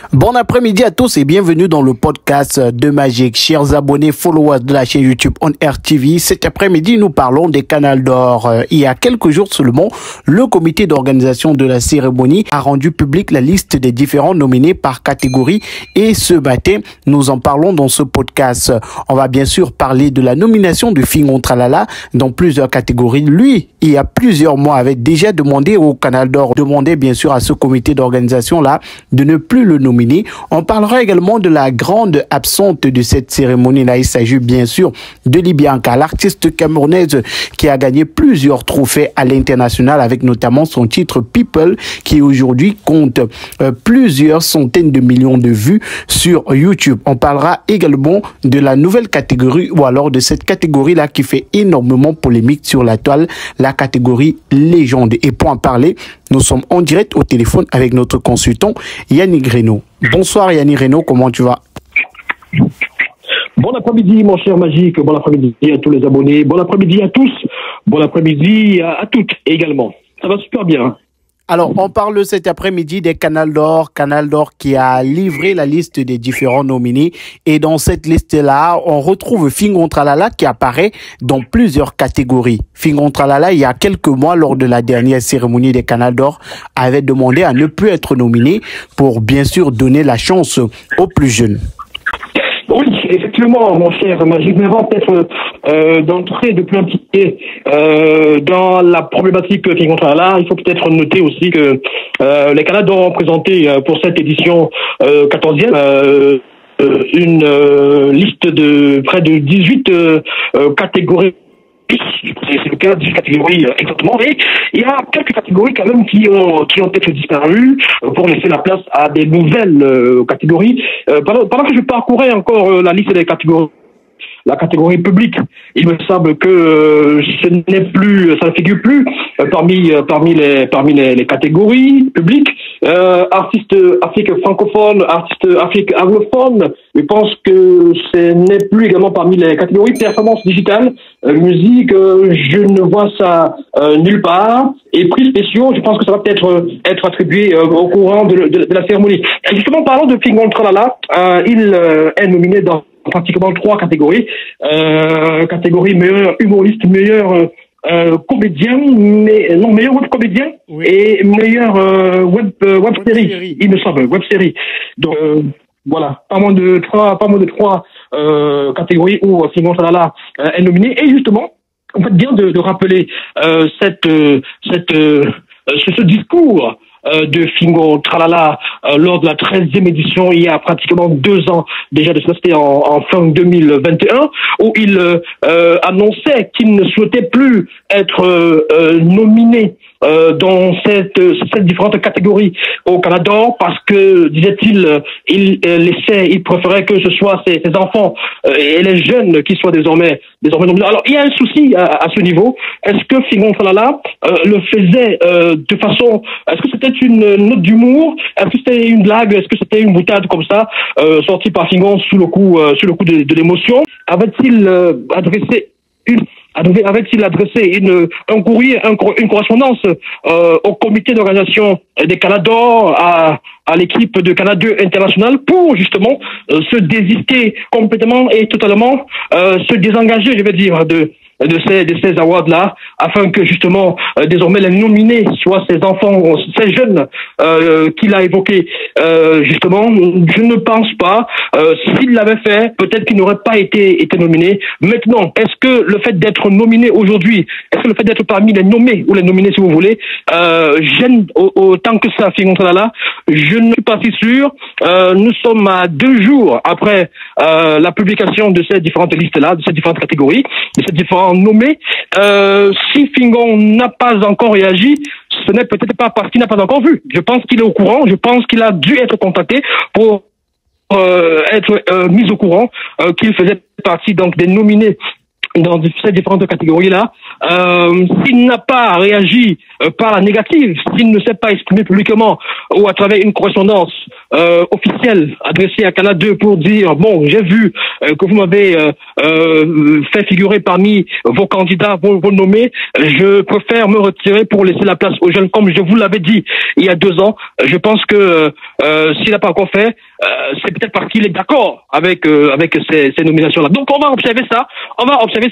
Bon après-midi à tous et bienvenue dans le podcast de Magic. Chers abonnés, followers de la chaîne YouTube On Air TV, cet après-midi, nous parlons des Canals d'Or. Il y a quelques jours seulement, le comité d'organisation de la cérémonie a rendu public la liste des différents nominés par catégorie et ce matin, nous en parlons dans ce podcast. On va bien sûr parler de la nomination de Fingon Tralala dans plusieurs catégories. Lui, il y a plusieurs mois, avait déjà demandé au Canal d'Or, demandé bien sûr à ce comité d'organisation-là de ne plus le nominer. On parlera également de la grande absente de cette cérémonie-là. Il s'agit bien sûr de Libianca, l'artiste camerounaise qui a gagné plusieurs trophées à l'international avec notamment son titre People qui aujourd'hui compte plusieurs centaines de millions de vues sur YouTube. On parlera également de la nouvelle catégorie ou alors de cette catégorie-là qui fait énormément polémique sur la toile, la catégorie légende. Et pour en parler, nous sommes en direct au téléphone avec notre consultant Yannick Reynaud. Bonsoir Yannick Reynaud, comment tu vas? Bon après-midi mon cher Magique, bon après-midi à tous les abonnés, bon après-midi à tous, bon après-midi à toutes également. Ça va super bien. Alors, on parle cet après-midi des Canals d'Or, Canal d'Or qui a livré la liste des différents nominés. Et dans cette liste-là, on retrouve Fingon Tralala qui apparaît dans plusieurs catégories. Fingon Tralala, il y a quelques mois, lors de la dernière cérémonie des Canals d'Or, avait demandé à ne plus être nominé pour bien sûr donner la chance aux plus jeunes. Oui, effectivement, mon cher Magique, mais avant peut-être d'entrer de plein pied dans la problématique Fingon Tralala, il faut peut-être noter aussi que les Canals d'Or ont présenté pour cette édition 14e une liste de près de 18 catégories. C'est le cas d'une catégorie exactement, mais il y a quelques catégories quand même qui ont peut-être disparu pour laisser la place à des nouvelles catégories. Pendant que je parcourais encore la liste des catégories, la catégorie publique, il me semble que ce n'est plus, ça ne figure plus parmi les catégories publiques. Artistes Afrique francophone, artistes Afrique anglophone, je pense que ce n'est plus également parmi les catégories performance digitale, musique, je ne vois ça nulle part. Et prix spéciaux, je pense que ça va peut-être être attribué au courant de la cérémonie. Et justement, parlons de Fingon Tralala, il est nominé dans pratiquement 3 catégories. Catégorie meilleur humoriste, meilleur comédien, meilleur web comédien, oui. Et meilleur web série, il me semble, web série. Donc voilà, pas moins de trois catégories où Fingon Tralala est nominé. Et justement, on fait bien de rappeler ce discours de Fingon Tralala lors de la 13e édition il y a pratiquement 2 ans déjà, de ça c'était en fin 2021, où il annonçait qu'il ne souhaitait plus être nominé dans cette différentes catégories au Canada parce que, disait-il, il préférait que ce soit ses enfants et les jeunes qui soient désormais nominés. Alors il y a un souci à ce niveau. Est-ce que Fingon Tralala le faisait de façon, est-ce que c'était une note d'humour, est-ce que c'était une blague, est-ce que c'était une boutade comme ça sortie par Fingon sous le coup de l'émotion? Avait-il adressé un courrier, une correspondance au comité d'organisation des Canals d'Or, à l'équipe de Canal 2 International pour justement se désister complètement et totalement, se désengager, je vais dire, de ces awards-là, afin que justement désormais les nominés soient ces enfants, ces jeunes qu'il a évoqués. Justement, je ne pense pas. S'il l'avait fait, peut-être qu'il n'aurait pas été nominé. Maintenant, est-ce que le fait d'être nominé aujourd'hui, est-ce que le fait d'être parmi les nommés ou les nominés, si vous voulez, gêne autant que ça Fingon Tralala? Je ne suis pas si sûr. Nous sommes à 2 jours après la publication de ces différentes listes-là, de ces différentes catégories, de ces différents nommés. Si Fingon n'a pas encore réagi, ce n'est peut-être pas parce qu'il n'a pas encore vu. Je pense qu'il est au courant, je pense qu'il a dû être contacté pour être mis au courant qu'il faisait partie donc des nominés dans ces différentes catégories-là. S'il n'a pas réagi par la négative, s'il ne s'est pas exprimé publiquement ou à travers une correspondance officiel adressé à Canal 2 pour dire bon, j'ai vu que vous m'avez fait figurer parmi vos candidats, vos nommés, je préfère me retirer pour laisser la place aux jeunes, comme je vous l'avais dit il y a 2 ans. Je pense que s'il n'a pas encore fait, c'est peut-être parce qu'il est d'accord avec ces nominations-là. Donc on va observer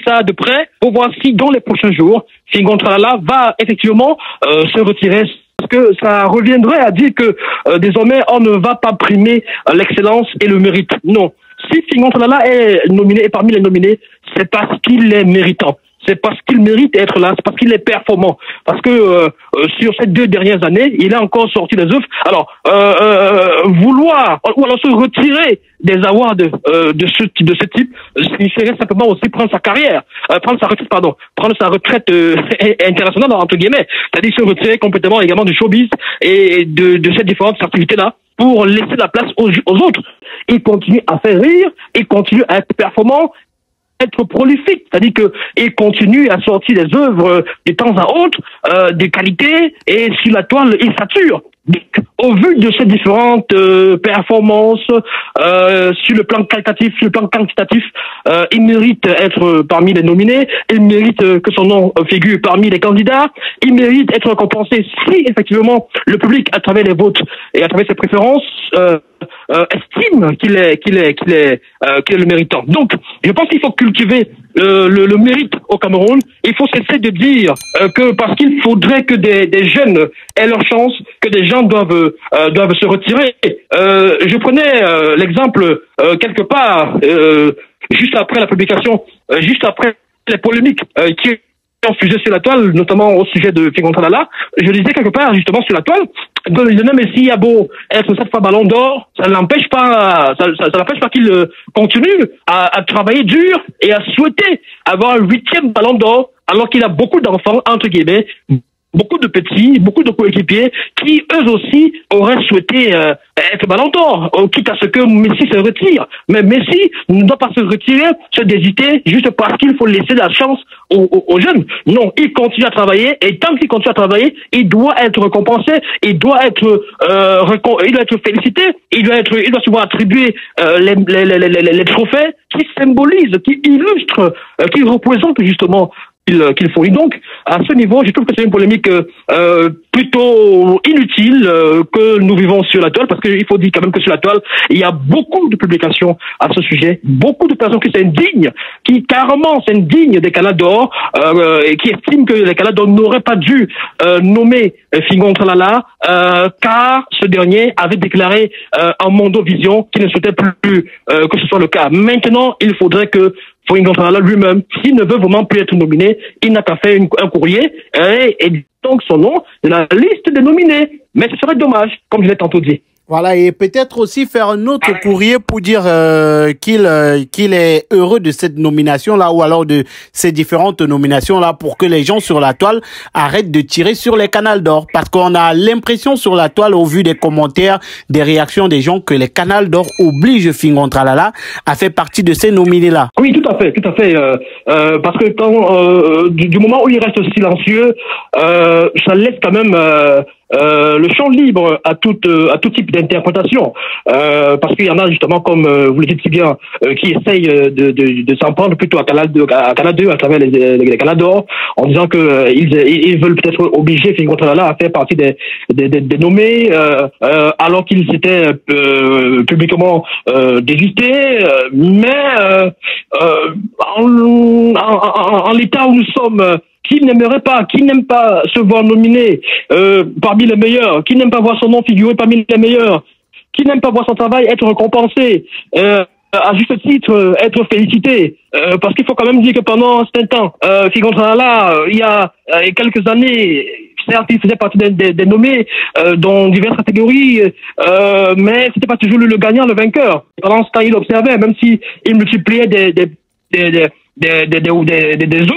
ça de près pour voir si dans les prochains jours, Fingon Tralala va effectivement se retirer. Parce que ça reviendrait à dire que désormais on ne va pas primer l'excellence et le mérite. Non. Si Fingon Tralala est nominé et parmi les nominés, c'est parce qu'il est méritant. C'est parce qu'il mérite d'être là, c'est parce qu'il est performant. Parce que sur ces 2 dernières années, il a encore sorti des œuvres. Alors, vouloir ou alors se retirer des awards de ce type, signifierait simplement aussi prendre sa carrière, prendre sa retraite internationale entre guillemets, c'est-à-dire se retirer complètement également du showbiz et de ces différentes activités-là pour laisser la place aux autres. Il continue à faire rire, il continue à être performant, être prolifique, c'est-à-dire que il continue à sortir des œuvres de temps à autre, de qualité, et sur la toile, il sature. Donc, au vu de ces différentes performances sur le plan qualitatif, sur le plan quantitatif, il mérite d'être parmi les nominés, il mérite que son nom figure parmi les candidats, il mérite d'être récompensé si effectivement le public, à travers les votes et à travers ses préférences, estime qu'il est le méritant. Donc, je pense qu'il faut cultiver le mérite au Cameroun. Il faut cesser de dire que parce qu'il faudrait que des jeunes aient leur chance, que des gens doivent se retirer. Je prenais l'exemple quelque part juste après la publication, juste après les polémiques qui ont fusé sur la toile, notamment au sujet de Fingon Tralala. Je disais quelque part justement sur la toile que Lionel Messi a beau être 7 fois Ballon d'Or, ça n'empêche pas qu'il continue à travailler dur et à souhaiter avoir un 8e Ballon d'Or, alors qu'il a beaucoup d'enfants entre guillemets, beaucoup de petits, beaucoup de coéquipiers qui eux aussi auraient souhaité être Ballon d'Or, quitte à ce que Messi se retire. Mais Messi ne doit pas se retirer, se désiter juste parce qu'il faut laisser la chance aux jeunes. Non, il continue à travailler, et tant qu'il continue à travailler, il doit être récompensé, il doit être félicité, il doit souvent attribuer les trophées qui symbolisent, qui illustrent, qui représentent justement qu'il faut. Et donc, à ce niveau, je trouve que c'est une polémique plutôt inutile que nous vivons sur la toile, parce qu'il faut dire quand même que sur la toile, il y a beaucoup de publications à ce sujet, beaucoup de personnes qui s'indignent, qui carrément s'indignent des Canal d'Or, et qui estiment que les Canal d'Or n'auraient pas dû nommer Fingon Tralala, car ce dernier avait déclaré en Mondovision qu'il ne souhaitait plus que ce soit le cas. Maintenant, il faudrait que Fingon Tralala lui-même, s'il ne veut vraiment plus être nominé, il n'a qu'à faire un courrier et donc son nom de la liste des nominés. Mais ce serait dommage, comme je l'ai tantôt dit. Voilà, et peut-être aussi faire un autre courrier pour dire qu'il est heureux de cette nomination-là, ou alors de ces différentes nominations-là, pour que les gens sur la toile arrêtent de tirer sur les Canal d'Or. Parce qu'on a l'impression sur la toile, au vu des commentaires, des réactions des gens, que les Canal d'Or obligent Fingon Tralala à faire partie de ces nominés-là. Oui, tout à fait. Parce que du moment où il reste silencieux, ça laisse quand même le champ libre à tout type d'interprétation, parce qu'il y en a justement, comme vous le dites si bien, qui essayent de s'en prendre plutôt à Canal 2 à travers les Canal d'Or, en disant que ils veulent peut-être obliger Fingon Tralala à faire partie des nommés, alors qu'ils s'étaient publiquement désistés, mais en l'état où nous sommes, qui n'aime pas se voir nominé parmi les meilleurs, qui n'aime pas voir son nom figurer parmi les meilleurs, qui n'aime pas voir son travail être récompensé, à juste titre, être félicité, parce qu'il faut quand même dire que pendant un certain temps, Fingon Tralala, il y a quelques années, certes, il faisait partie des nommés dans diverses catégories, mais c'était pas toujours le gagnant, le vainqueur. Pendant ce temps, il observait, même si il multipliait des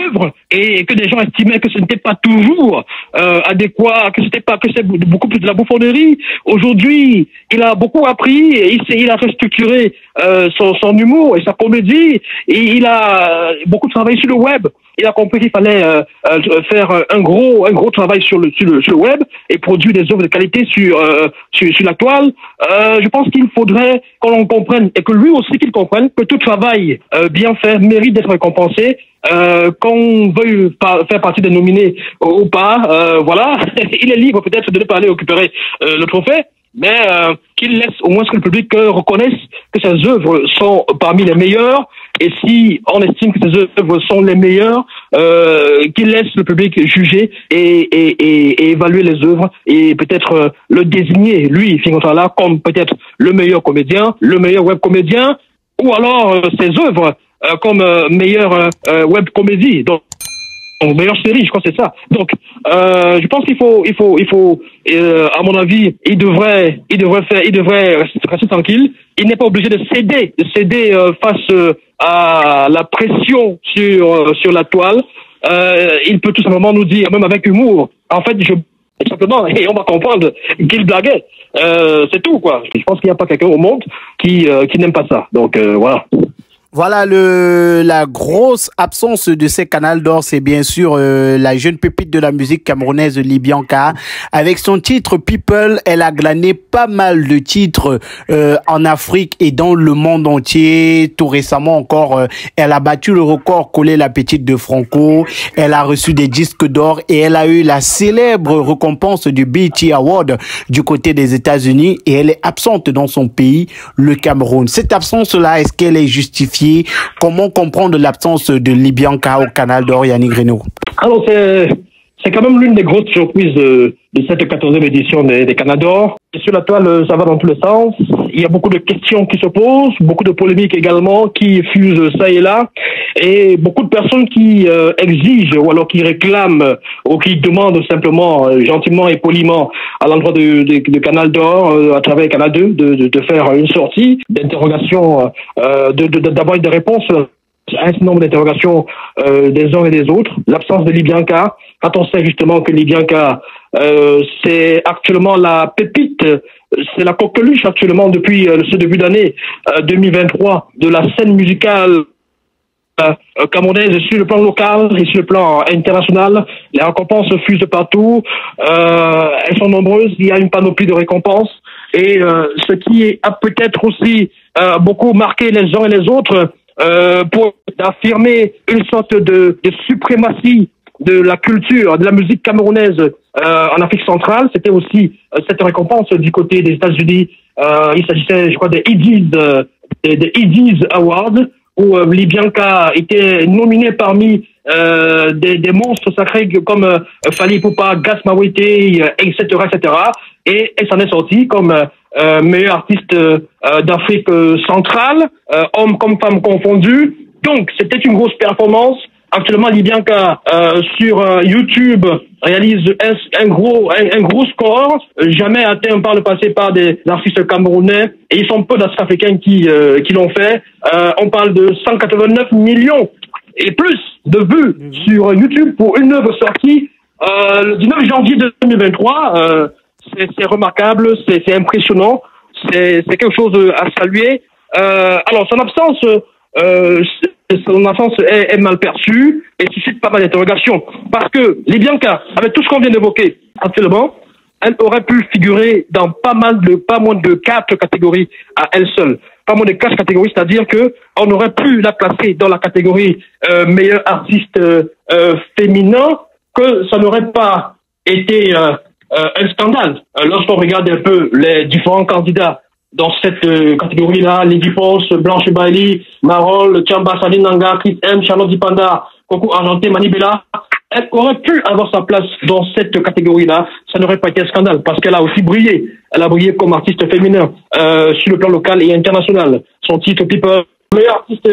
œuvres, et que des gens estimaient que ce n'était pas toujours adéquat, que c'est beaucoup plus de la bouffonnerie. Aujourd'hui, il a beaucoup appris, et il a restructuré son humour et sa comédie, et il a beaucoup travaillé sur le web. il a compris qu'il fallait faire un gros travail sur le web et produire des œuvres de qualité sur la toile. Je pense qu'il faudrait qu'on comprenne et que lui aussi qu'il comprenne que tout travail bien fait mérite d'être récompensé. Qu'on veuille faire partie des nominés ou pas, voilà, il est libre peut-être de ne pas aller récupérer le trophée, mais qu'il laisse au moins que le public reconnaisse que ses œuvres sont parmi les meilleures, et si on estime que ses œuvres sont les meilleures, qu'il laisse le public juger et évaluer les œuvres et peut-être le désigner, lui, Fingontala, comme peut-être le meilleur comédien, le meilleur web comédien, ou alors ses œuvres comme meilleure web comédie, donc meilleure série, je crois que c'est ça. Donc je pense qu'il faut à mon avis, il devrait rester tranquille. Il n'est pas obligé de céder face à la pression sur la toile. Il peut tout simplement nous dire, même avec humour, en fait simplement, et on va comprendre qu'il blaguait. C'est tout, quoi. Je pense qu'il n'y a pas quelqu'un au monde qui n'aime pas ça. Donc voilà. Voilà, la grosse absence de ces canals d'or, c'est bien sûr la jeune pépite de la musique camerounaise Libyanka. Avec son titre People, elle a glané pas mal de titres en Afrique et dans le monde entier. Tout récemment encore, elle a battu le record collé la petite de Franco. Elle a reçu des disques d'or et elle a eu la célèbre récompense du BET Award du côté des États-Unis, et elle est absente dans son pays, le Cameroun. Cette absence-là, est-ce qu'elle est justifiée? Comment comprendre l'absence de Libyanka au Canal d'Or, Yannick Reno? Alors, c'est quand même l'une des grosses surprises de cette 14e édition des Canal d'Or. Sur la toile, ça va dans tous les sens. Il y a beaucoup de questions qui se posent, beaucoup de polémiques également qui fusent ça et là, et beaucoup de personnes qui exigent ou alors qui réclament ou qui demandent simplement, gentiment et poliment, à l'endroit de Canal d'Or, à travers Canal 2, de faire une sortie d'interrogation, d'avoir des réponses à un certain nombre d'interrogations des uns et des autres. L'absence de Libyanka, quand on sait justement que Libyanka, c'est actuellement la pépite, c'est la coqueluche actuellement depuis ce début d'année 2023 de la scène musicale camerounaise sur le plan local et sur le plan international. Les récompenses fusent partout, elles sont nombreuses, il y a une panoplie de récompenses, et ce qui a peut-être aussi beaucoup marqué les uns et les autres, pour affirmer une sorte de suprématie de la culture, de la musique camerounaise en Afrique centrale. C'était aussi cette récompense du côté des États-Unis. Il s'agissait, je crois, des Eadies Awards, où Libyanka était nominé parmi des monstres sacrés comme Fally Ipupa, Gas Mawete, etc., etc. Et elle s'en est sortie comme meilleur artiste d'Afrique centrale, hommes comme femmes confondus. Donc, c'était une grosse performance. Actuellement, Libyanka sur YouTube réalise un gros score, jamais atteint par le passé par des artistes camerounais, et ils sont peu d'artistes africains qui l'ont fait. On parle de 189 millions et plus de vues sur YouTube pour une œuvre sortie le 19 janvier 2023. C'est remarquable, c'est impressionnant, c'est quelque chose à saluer. Alors, son absence est mal perçue et suscite pas mal d'interrogations. Parce que Libyanka, avec tout ce qu'on vient d'évoquer actuellement, elle aurait pu figurer dans pas moins de 4 catégories à elle seule. Pas moins de 4 catégories, c'est-à-dire que on aurait pu la placer dans la catégorie meilleur artiste féminin, que ça n'aurait pas été un scandale. Lorsqu'on regarde un peu les différents candidats dans cette catégorie-là, Lady Force, Blanche Bailey, Marol, Tiamba, Saline Nanga, Chris M, Charlotte Dipanda, Coco Argenté, Manibela, elle aurait pu avoir sa place dans cette catégorie-là. Ça n'aurait pas été un scandale parce qu'elle a aussi brillé. Elle a brillé comme artiste féminin sur le plan local et international. Son titre People, meilleur artiste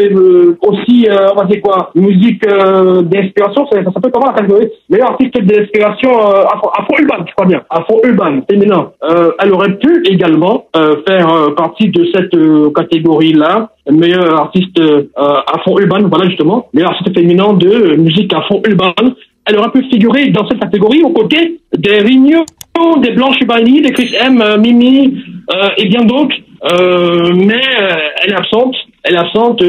aussi, on va dire quoi, musique d'inspiration, ça s'appelle comment la catégorie? Meilleur artiste d'inspiration afro-urbain, je crois bien, afro-urbain, féminin. Elle aurait pu également faire partie de cette catégorie-là, meilleur artiste afro-urbain, voilà justement, meilleur artiste féminin de musique afro-urbain. Elle aurait pu figurer dans cette catégorie aux côtés des Rigno, des Blanche Bailey, des Chris M, Mimi et bien d'autres. Mais elle est absente. Elle est absente.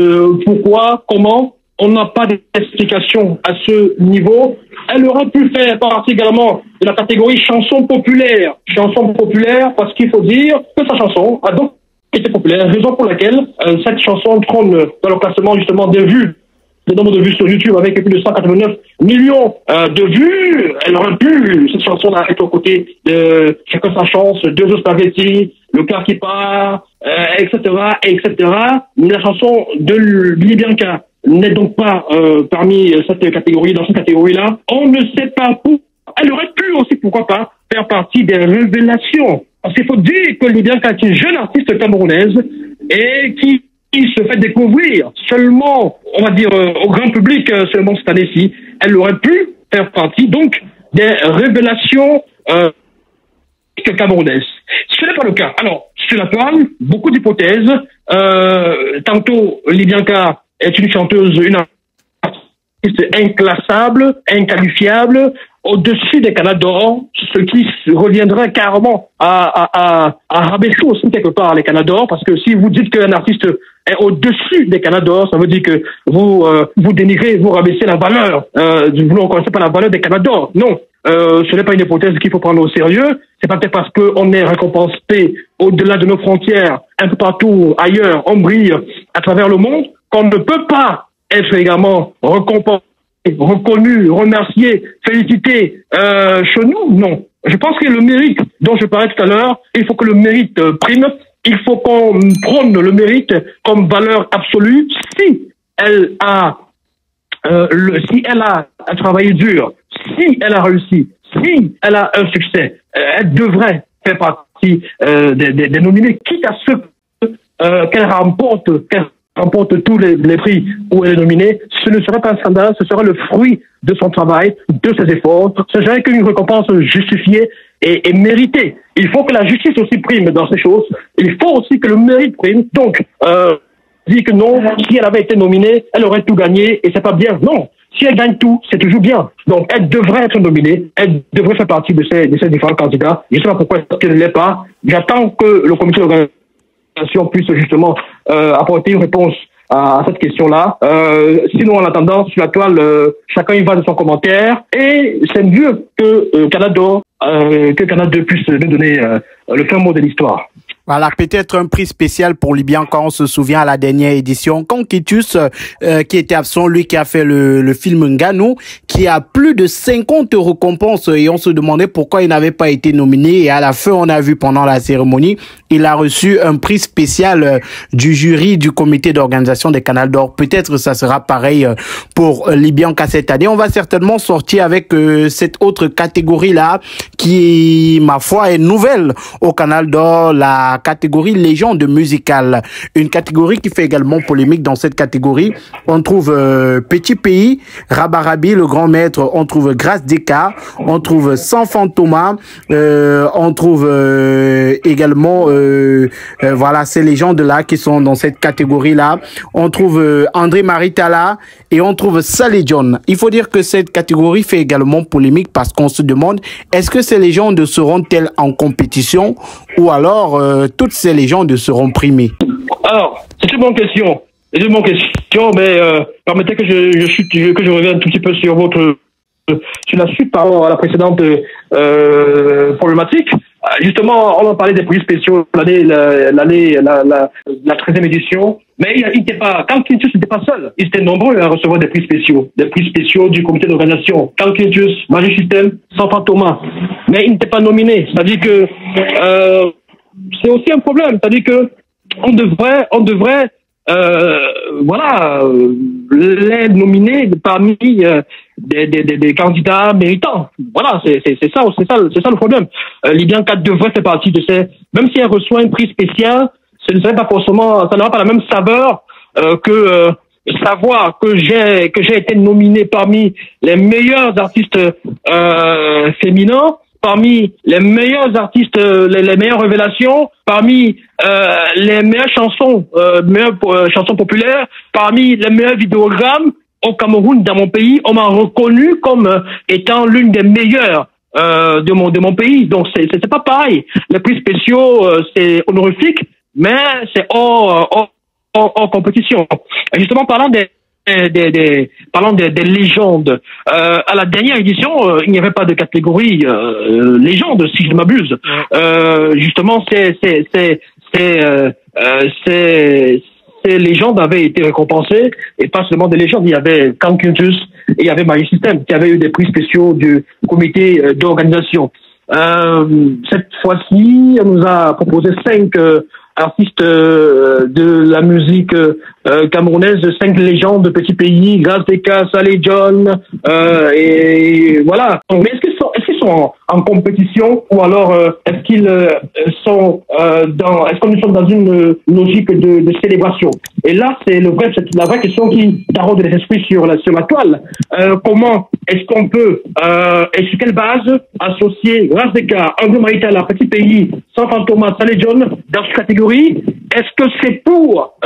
Pourquoi? Comment? on n'a pas d'explication à ce niveau. Elle aurait pu faire partie également de la catégorie chanson populaire. Chanson populaire parce qu'il faut dire que sa chanson a donc été populaire, raison pour laquelle cette chanson trône dans le classement justement des vues. Le nombre de vues sur YouTube avec plus de 189 millions de vues. Elle aurait pu, cette chanson-là, être aux côtés de Chacun sa chance, Deux os spaghetti, Le cœur qui part, etc., etc. Mais la chanson de Billy Bianca n'est donc pas parmi cette catégorie, dans cette catégorie-là. On ne sait pas pourquoi. Elle aurait pu aussi, pourquoi pas, faire partie des révélations. Parce qu'il faut dire que Billy Bianca est une jeune artiste camerounaise et qui se fait découvrir seulement, on va dire, au grand public seulement cette année-ci. Elle aurait pu faire partie, donc, des révélations camerounaises. Ce n'est pas le cas. Alors, sur la toile, beaucoup d'hypothèses. Tantôt, Libianca est une chanteuse, une artiste inclassable, inqualifiable, au-dessus des Canals d'Or, ce qui reviendrait carrément à rabaisser aussi quelque part les Canals d'Or, parce que si vous dites qu'un artiste est au-dessus des Canals d'Or, ça veut dire que vous dénigrez, vous rabaissez la valeur, vous ne reconnaissez pas la valeur des Canals d'Or. Non, ce n'est pas une hypothèse qu'il faut prendre au sérieux. C'est pas peut-être parce qu'on est récompensé au-delà de nos frontières, un peu partout ailleurs, on brille à travers le monde, qu'on ne peut pas être également récompensé, reconnu, remercié, félicité chez nous. Non. Je pense que le mérite dont je parlais tout à l'heure, il faut que le mérite prime. Il faut qu'on prône le mérite comme valeur absolue. Si elle a travaillé dur, si elle a réussi, si elle a un succès, elle devrait faire partie des nominés, quitte à ce qu'elle remporte tous les prix où elle est nominée. Ce ne serait pas un scandale, ce serait le fruit de son travail, de ses efforts. Ce serait qu'une récompense justifiée et méritée. Il faut que la justice aussi prime dans ces choses. Il faut aussi que le mérite prime. Donc, dit que non, si elle avait été nominée, elle aurait tout gagné et c'est pas bien. Non. Si elle gagne tout, c'est toujours bien. Donc, elle devrait être nominée. Elle devrait faire partie de ces différents candidats. Je ne sais pas pourquoi elle ne l'est pas. J'attends que le comité d'organisation puisse justement apporter une réponse à cette question-là. Sinon, en attendant, sur la toile, chacun y va de son commentaire. Et c'est mieux que Canal 2 puisse nous donner le fin mot de l'histoire. Voilà, peut-être un prix spécial pour Libyan quand on se souvient à la dernière édition. Quand Kitus, qui était absent, lui qui a fait le film Nganou, qui a plus de 50 récompenses et on se demandait pourquoi il n'avait pas été nominé. Et à la fin, on a vu pendant la cérémonie, il a reçu un prix spécial du jury du comité d'organisation des Canals d'Or. Peut-être ça sera pareil pour Libyan qu'à cette année. On va certainement sortir avec cette autre catégorie-là qui, ma foi, est nouvelle au Canal d'Or, la catégorie légende musicale. Une catégorie qui fait également polémique. Dans cette catégorie, on trouve Petit Pays, Rabarabi, le grand maître, on trouve Grâce Deka, on trouve Sans Fantôma, on trouve également voilà, ces légendes-là qui sont dans cette catégorie-là. On trouve André Maritala et on trouve Saleh John. Il faut dire que cette catégorie fait également polémique parce qu'on se demande, est-ce que ces légendes seront-elles en compétition ou alors toutes ces légendes seront primées? Alors, c'est une bonne question. C'est une bonne question, mais permettez que je revienne un tout petit peu sur la suite par rapport à la précédente problématique. Justement, on en parlait des prix spéciaux la 13e édition, mais il n'était pas, Carl Quintus n'était pas seul. Ils étaient nombreux à recevoir des prix spéciaux du comité d'organisation. Carl Quintus, Magic System, Sans Fantôma. Mais ils n'étaient pas nominés. C'est-à-dire que, c'est aussi un problème. C'est-à-dire que, on devrait les nominer parmi des candidats méritants. Voilà, c'est ça le problème. Libyan 4 devrait faire partie de ces, même si elle reçoit un prix spécial, ce ne serait pas forcément, ça n'aura pas la même saveur que savoir que j'ai été nominé parmi les meilleurs artistes féminins, parmi les meilleurs artistes, les meilleures révélations, parmi les meilleures chansons populaires, parmi les meilleurs vidéogrammes au Cameroun, dans mon pays. On m'a reconnu comme étant l'une des meilleures de mon pays. Donc c'est pas pareil. Les prix spéciaux, c'est honorifique, mais c'est hors compétition. Et justement, parlant des parlant des légendes. À la dernière édition, il n'y avait pas de catégorie légende, si je ne m'abuse. Justement, ces légendes avaient été récompensées, et pas seulement des légendes. Il y avait Kankuntus et il y avait Mario System qui avaient eu des prix spéciaux du comité d'organisation. Cette fois-ci, on nous a proposé 5 artistes de la musique camerounaise, 5 légendes de petits pays, Gras Deka, Saleh John, et voilà. Mais est-ce qu'ils sont en compétition, ou alors est-ce qu'ils sont est-ce que nous sommes dans une logique de célébration? Et là, c'est la vraie question qui taraude les esprits sur la toile. Comment est-ce qu'on peut, et sur quelle base, associer Gras Deka, André Maritala, petit pays, San Thomas, Saleh John dans cette catégorie? Est-ce que c'est pour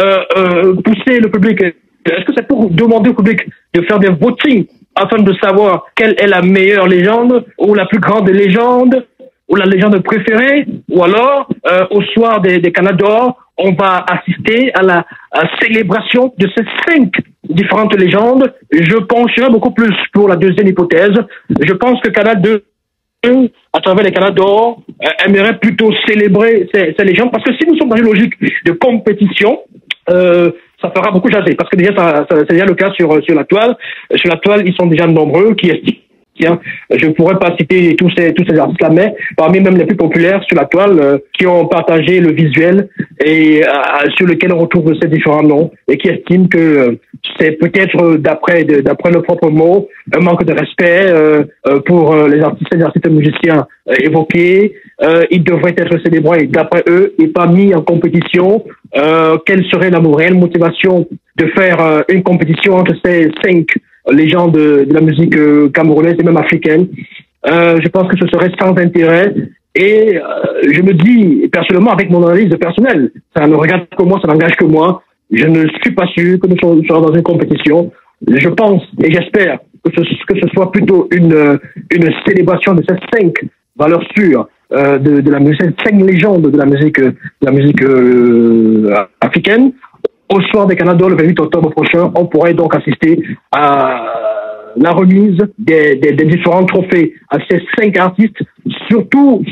pousser le public? Est-ce que c'est pour demander au public de faire des votings afin de savoir quelle est la meilleure légende, ou la plus grande légende, ou la légende préférée? Ou alors, au soir des Canals d'Or, on va assister à la célébration de ces 5 différentes légendes? Je pencherais beaucoup plus pour la deuxième hypothèse. Je pense que Canal 2, à travers les Canals d'Or, aimerait plutôt célébrer ces légendes, parce que si nous sommes dans une logique de compétition, ça fera beaucoup jaser, parce que déjà c'est déjà le cas sur la toile. Sur la toile, ils sont déjà nombreux qui estiment. Tiens, je ne pourrais pas citer tous ces artistes-là, mais parmi même les plus populaires sur la toile, qui ont partagé le visuel et sur lequel on retrouve ces différents noms, et qui estiment que c'est peut-être, d'après leurs propres mots, un manque de respect pour les artistes musiciens évoqués. Ils devraient être célébrés d'après eux et pas mis en compétition. Quelle serait la réelle motivation de faire une compétition entre ces 5 légendes de la musique camerounaise et même africaine? Je pense que ce serait sans intérêt, et je me dis personnellement, avec mon analyse personnelle, ça ne regarde que moi, ça n'engage que moi, je ne suis pas sûr que nous serons dans une compétition. Je pense et j'espère que ce soit plutôt une célébration de ces 5 valeurs sûres de la musique, 5 légendes de la musique africaine. Au soir des Canals d'Or, le 28 octobre prochain, on pourrait donc assister à la remise des différents trophées à ces 5 artistes. Surtout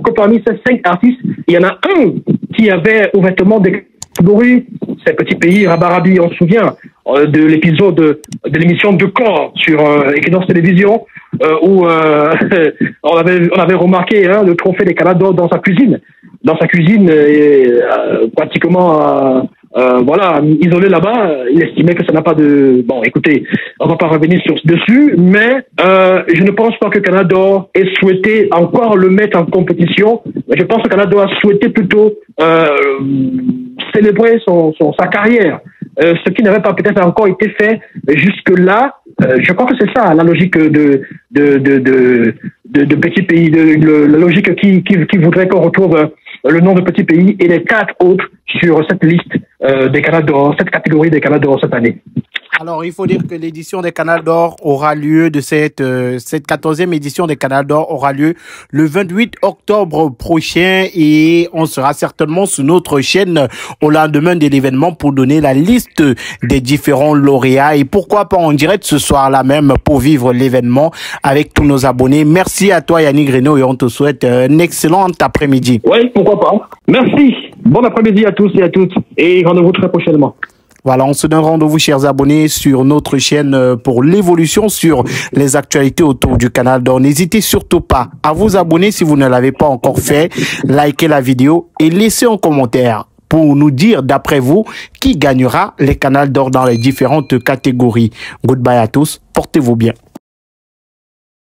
que parmi ces 5 artistes, il y en a un qui avait ouvertement des catégories. C'est Petit Pays, Rabarabi, on se souvient de l'épisode de l'émission De Corps sur Equinox Télévision, où on avait remarqué le trophée des Canals d'Or dans sa cuisine. Dans sa cuisine, pratiquement voilà, isolé là-bas. Il estimait que ça n'a pas de... Bon, écoutez, on va pas revenir dessus, mais je ne pense pas que Canal d'Or ait souhaité encore le mettre en compétition. Je pense que Canal d'Or a souhaité plutôt célébrer sa carrière, ce qui n'avait pas peut-être encore été fait jusque-là. Je crois que c'est ça la logique de Petit Pays, la logique qui voudrait qu'on retrouve le nom de Petit Pays et les 4 autres sur cette liste des Canals d'Or, cette catégorie des Canals d'Or cette année. Alors, il faut dire que l'édition des Canals d'Or aura lieu de cette 14e édition des Canals d'Or aura lieu le 28 octobre prochain, et on sera certainement sur notre chaîne au lendemain de l'événement pour donner la liste des différents lauréats, et pourquoi pas en direct ce soir-là même pour vivre l'événement avec tous nos abonnés. Merci à toi Yannick Reno, et on te souhaite un excellent après-midi. Oui, pourquoi pas. Merci. Bon après-midi à tous et à toutes, et rendez-vous très prochainement. Voilà, on se donne rendez-vous, chers abonnés, sur notre chaîne pour l'évolution sur les actualités autour du Canal d'Or. N'hésitez surtout pas à vous abonner si vous ne l'avez pas encore fait, likez la vidéo et laissez un commentaire pour nous dire, d'après vous, qui gagnera les Canals d'Or dans les différentes catégories. Goodbye à tous, portez-vous bien.